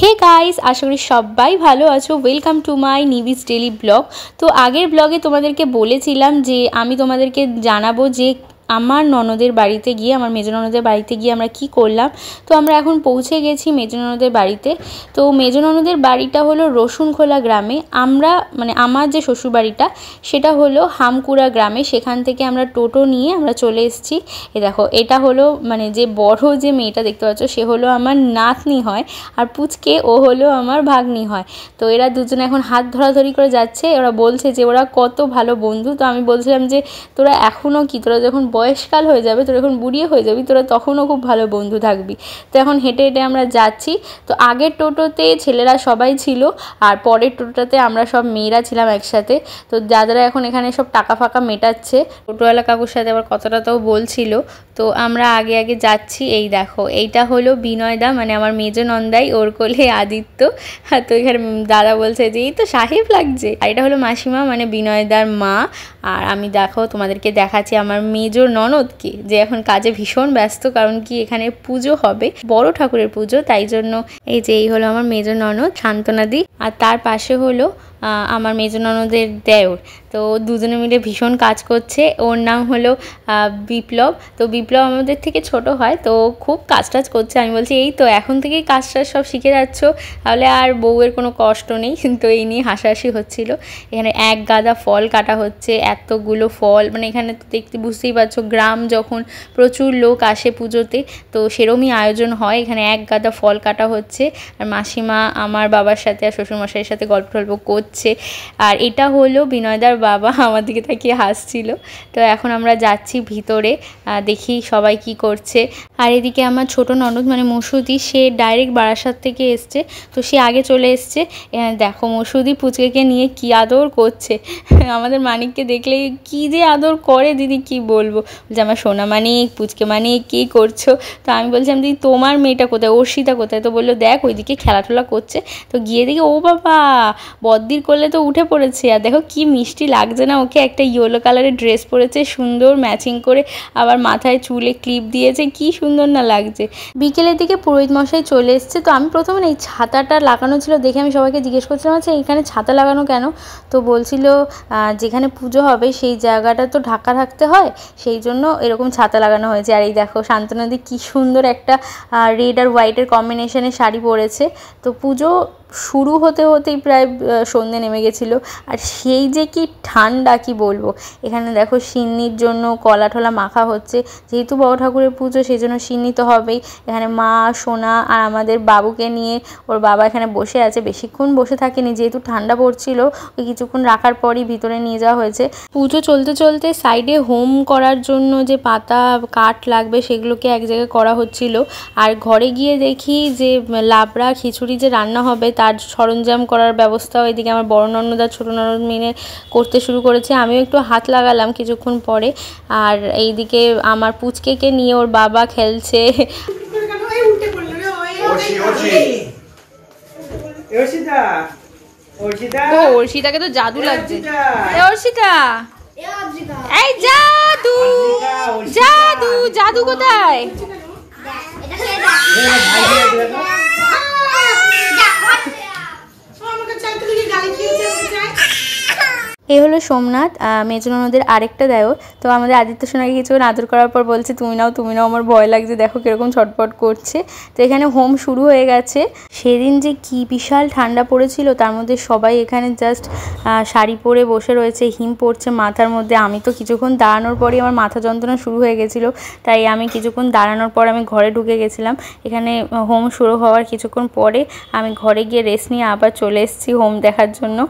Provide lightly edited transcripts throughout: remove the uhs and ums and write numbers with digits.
Hey guys, আশা করি সবাই ভালো আছো। ওয়েলকাম টু মাই নিভিস ডেলি ব্লগ। তো আগের ব্লগে তোমাদেরকে বলেছিলাম যে আমি তোমাদেরকে জানাবো যে আমার ননদের বাড়িতে গিয়ে, আমার মেজো ননদের বাড়িতে গিয়ে আমরা কি করলাম। তো আমরা এখন পৌঁছে গেছি মেজো ননদের বাড়িতে। তো মেজো ননদের বাড়িটা হলো রসুনখোলা গ্রামে। আমরা আমার যে শ্বশুর বাড়িটা সেটা হলো হামকুড়া গ্রামে। সেখান থেকে আমরা টোটো নিয়ে আমরা চলে এসেছি। এ দেখো, এটা হলো যে বড় যে মেয়েটা দেখতে পাচ্ছ সে হলো আমার নাতনি হয়, আর পুচকে ও হলো আমার ভাগ্নি হয়। তো এরা দুজনে এখন হাত ধরাধরি করে যাচ্ছে। ওরা বলছে যে ওরা কত ভালো বন্ধু। তো আমি বলছিলাম যে তোরা এখনও কি, তোরা যখন বয়সকাল হয়ে যাবে, তোরা যখন বুড়িয়ে হয়ে যাবি, তোরা তখনও খুব ভালো বন্ধু থাকবি। তো এখন হেঁটে হেঁটে আমরা যাচ্ছি। তো আগের টোটোতে ছেলেরা সবাই ছিল, আর পরের টোটোটাতে আমরা সব মেয়েরা ছিলাম একসাথে। তো দাদারা এখন এখানে সব টাকা ফাঁকা মেটাচ্ছে। টোটোওয়ালা কাকুর সাথে আবার কথাটাও বলছিল। তো আমরা আগে আগে যাচ্ছি। এই দেখো, এইটা হলো বিনয়দা, আমার মেজো নন্দাই, ওর কোলে আদিত্য। তো এখানে দাদা বলছে যে এই তো সাহেব লাগছে। আর এটা হলো মাসিমা, বিনয়দার মা। আর আমি দেখো তোমাদেরকে দেখাচ্ছি আমার মেজো ননদকে, যে এখন কাজে ভীষণ ব্যস্ত, কারণ কি এখানে পুজো হবে, বড় ঠাকুরের পুজো, তাই জন্য এই হলো আমার মেজো ননদ শান্তনাদি। আর তার পাশে হলো আমার মেজো ননদের দেওর। তো দুজনে মিলে ভীষণ কাজ করছে। ওর নাম হলো বিপ্লব। তো বিপ্লব আমাদের থেকে ছোট হয়, তো খুব কাজ টাজ করছে। আমি বলছি এই তো এখন থেকেই কাজ টাজ সব শিখে যাচ্ছ, তাহলে আর বউয়ের কোনো কষ্ট নেই। তো এই নিয়ে হাসাহাসি হচ্ছিল। এখানে এক গাদা ফল কাটা হচ্ছে, এতগুলো ফল, এখানে তো দেখতে বুঝতেই পারছো, গ্রাম যখন প্রচুর লোক আসে পুজোতে, তো সেরমই আয়োজন হয়। এখানে এক গাদা ফল কাটা হচ্ছে, আর মাসিমা আমার বাবার সাথে আর শ্বশুরমশাইয়ের সাথে গল্প টল্প করছে। আর এটা হলো বিনয়দার বাবা, আমার দিকে তাকিয়ে হাসছিল। তো এখন আমরা যাচ্ছি ভিতরে, দেখি সবাই কি করছে। আর এদিকে আমার ছোট ননদ মসুদি, সে ডাইরেক্ট বারাসাত থেকে এসছে, তো সে আগে চলে এসছে। দেখো মসুদি পুচকেকে নিয়ে কি আদর করছে। আমাদের মানিককে দেখলেই কি যে আদর করে দিদি, কি বলবো। বলছে আমার সোনা মানিক, পুচকে মানিক, কী করছো। তো আমি বলছিলাম দিদি তোমার মেয়েটা কোথায়, অর্ষিতা কোথায়। তো বললো দেখ ওইদিকে খেলাধুলা করছে। তো গিয়ে দেখি ও বাবা, বদ্দির করলে তো উঠে পড়েছে। আর দেখো কি মিষ্টি লাগছে না ওকে, একটা ইয়েলো কালারের ড্রেস পরেছে সুন্দর ম্যাচিং করে, আবার মাথায় চুলে ক্লিপ দিয়েছে, কি সুন্দর না লাগছে। বিকেলের দিকে পুরোহিত মশাই চলে এসছে। তো আমি প্রথমে এই ছাতাটা লাগানো ছিল দেখে আমি সবাইকে জিজ্ঞেস করছিলাম আচ্ছা এখানে ছাতা লাগানো কেন। তো বলছিল যেখানে পুজো হবে সেই জায়গাটা তো ঢাকা রাখতে হয়, সেই জন্য এরকম ছাতা লাগানো হয়েছে। আর এই দেখো শান্তনাদি কি সুন্দর একটা রেড আর হোয়াইটের কম্বিনেশনে শাড়ি পরেছে। তো পুজো শুরু হতে হতেই প্রায় সন্ধে নেমে গেছিলো। আর সেই যে কি ঠান্ডা, কি বলবো। এখানে দেখো সিন্নির জন্য কলা ঠলা মাখা হচ্ছে, যেহেতু বড় ঠাকুরের পুজো সেই জন্য সিন্নি তো হবেই। এখানে মা, সোনা আর আমাদের বাবুকে নিয়ে ওর বাবা এখানে বসে আছে। বেশিক্ষণ বসে থাকেনি, যেহেতু ঠান্ডা পড়ছিল, ওই কিছুক্ষণ রাখার পরই ভিতরে নিয়ে যাওয়া হয়েছে। পুজো চলতে চলতে সাইডে হোম করার জন্য যে পাতা কাঠ লাগবে সেগুলোকে এক জায়গায় করা হচ্ছিল। আর ঘরে গিয়ে দেখি যে লাবড়া খিচুড়ি যে রান্না হবে তার সরঞ্জাম করার ব্যবস্থা এদিকে আমার বড় ননদ আর ছোটো ননদ মিলে করতে শুরু করেছে। আমিও একটু হাত লাগালাম কিছুক্ষণ পরে। আর এইদিকে আমার পুচকেকে নিয়ে ওর বাবা খেলছে। অর্ষিতাকে তো জাদু লাগছে। অর্ষিতা, এই জাদু জাদু জাদু কোথায়? এই হলো সোমনাথ, মেজো ননদের আরেকটা দেওর। তো আমাদের আদিত্য সোনাকে কিছুক্ষণ আদর করার পর বলছে তুমি নাও তুমি নাও, আমার ভয় লাগছে, দেখো কীরকম ছটপট করছে। তো এখানে হোম শুরু হয়ে গেছে। সেদিন যে কি বিশাল ঠান্ডা পড়েছিল, তার মধ্যে সবাই এখানে জাস্ট শাড়ি পরে বসে রয়েছে, হিম পড়ছে মাথার মধ্যে। আমি তো কিছুক্ষণ দাঁড়ানোর পরই আমার মাথা যন্ত্রণা শুরু হয়ে গেছিলো, তাই আমি কিছুক্ষণ দাঁড়ানোর পর আমি ঘরে ঢুকে গেছিলাম। এখানে হোম শুরু হওয়ার কিছুক্ষণ পরে আমি ঘরে গিয়ে রেস্ট নিয়ে আবার চলে এসেছি হোম দেখার জন্য।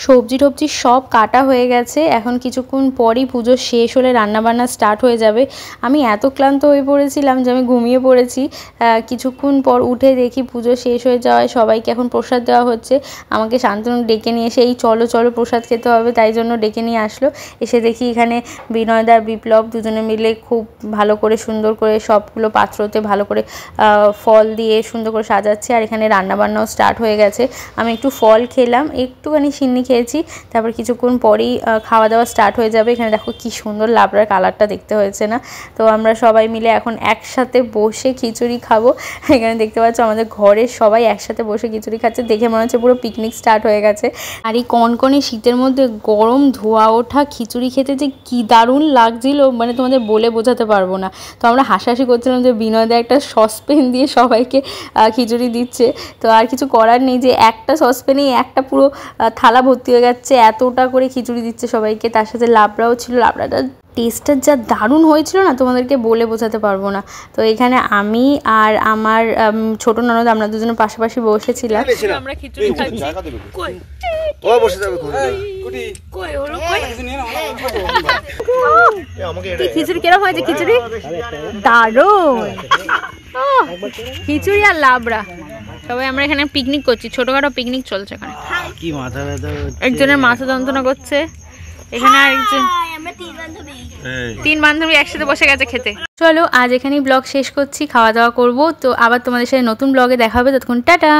সবজি টবজি সব কাটা হয়ে গেছে। এখন কিছুক্ষণ পরই পুজো শেষ হলে রান্নাবান্না স্টার্ট হয়ে যাবে। আমি এত ক্লান্ত হয়ে পড়েছিলাম যে আমি ঘুমিয়ে পড়েছি। কিছুক্ষণ পর উঠে দেখি পুজো শেষ হয়ে যাওয়ায় সবাইকে এখন প্রসাদ দেওয়া হচ্ছে। আমাকে শান্তনু ডেকে নিয়ে এসে এই চলো চলো প্রসাদ খেতে হবে তাই জন্য ডেকে নিয়ে আসলো। এসে দেখি এখানে বিনয়দা বিপ্লব দুজনে মিলে খুব ভালো করে সুন্দর করে সবগুলো পাত্রতে ভালো করে ফল দিয়ে সুন্দর করে সাজাচ্ছে। আর এখানে রান্নাবান্নাও স্টার্ট হয়ে গেছে। আমি একটু ফল খেলাম, একটুখানি সিন্নি খেয়েছি, তারপর কিছুক্ষণ পরেই খাওয়া দাওয়া স্টার্ট হয়ে যাবে। এখানে দেখো কি সুন্দর লাবড়ার কালারটা দেখতে হয়েছে না? তো আমরা সবাই মিলে এখন একসাথে বসে খিচুড়ি খাবো। এখানে দেখতে পাচ্ছ আমাদের ঘরের সবাই একসাথে বসে খিচুড়ি খাচ্ছে, দেখে মনে হচ্ছে পুরো পিকনিক স্টার্ট হয়ে গেছে। আর এই কনকনে শীতের মধ্যে গরম ধোয়া ওঠা খিচুড়ি খেতে যে কি দারুণ লাগছিল, মানে তোমাদের বলে বোঝাতে পারবো না। তো আমরা হাসাহাসি করছিলাম যে বিনয়দা একটা সসপ্যান দিয়ে সবাইকে খিচুড়ি দিচ্ছে। তো আর কিছু করার নেই যে একটা সসপ্যানেই একটা পুরো থালা ভর্তি হয়ে যাচ্ছে, এতটা করে খিচুড়ি দিচ্ছে সবাইকে। তার সাথে লাবড়াও ছিল, লাবড়াটা টেস্টটা যা দারুণ হয়েছিল না তোমাদেরকে বলে বোঝাতে পারবো না। তো এখানে আমি আর আমার ছোট ননদ আমরা দুজনে পাশাপাশি বসেছিলাম। আমরা খিচুড়ি খাচ্ছি। খিচুড়ি কিরকম হয়েছে? খিচুড়ি দারুণ, খিচুড়ি আর লাবড়া। সবাই আমরা এখানে পিকনিক করছি, ছোটখাটো পিকনিক চলছে এখানে। কি মাথা ব্যথা, একজনের মাথা যন্ত্রণা করছে এখানে, আর একজন তিন বান্ধবী একসাথে বসে গেছে খেতে। চলো আজ এখানেই ব্লগ শেষ করছি, খাওয়া দাওয়া করবো। তো আবার তোমাদের সাথে নতুন ব্লগে দেখা হবে, ততক্ষণ টাটা।